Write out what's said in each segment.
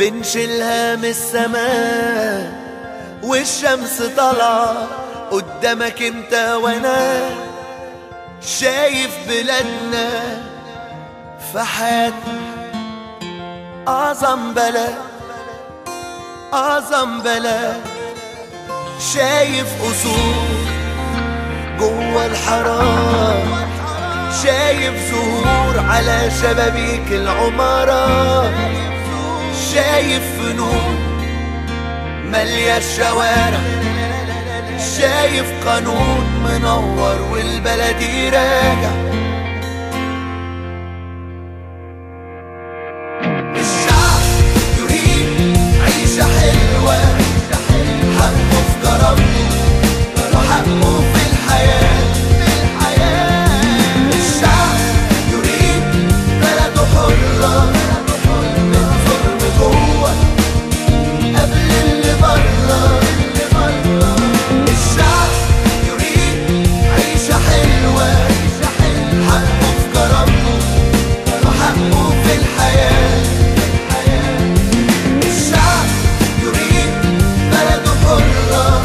بنشيلها من السماء والشمس طالعة قدامك انت وانا، شايف بلادنا في حياتنا أعظم بلد أعظم بلد، شايف قصور جوا الحرام، شايف زهور على شبابيك العمارة، شايف فنون مالية الشوارع، شايف قانون منور والبلد راجع. الشعب يريد عيشة حلوة، حقه في كرامته وحقه في الحياة. الشعب يريد بلده حرة من ظلم جوه قبل اللي بره. الشعب يريد عيشة حلوة، حقه في كرامته وحقه في الحياة. الشعب يريد بلده حرة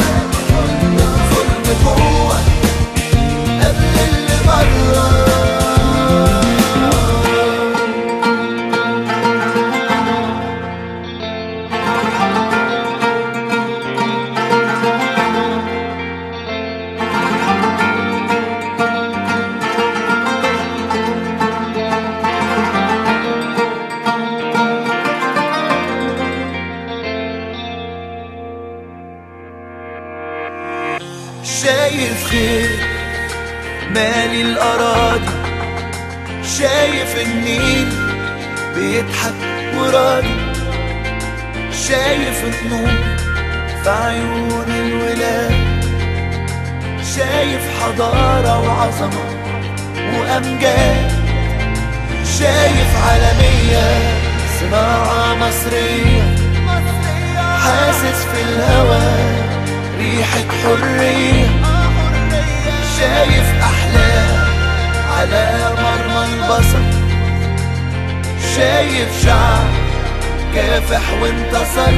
من ظلم جوه قبل اللي بره. شايف خير مالي الأراضي، شايف النيل بيضحك وراضي، شايف النور في عيون الولاد، شايف حضارة وعظمة وأمجاد، شايف عالمية صناعة مصرية، حاسس في الهوى ريحة حرية، شايف أحلام على مرمى البصر، شايف شعب كافح وانتصر.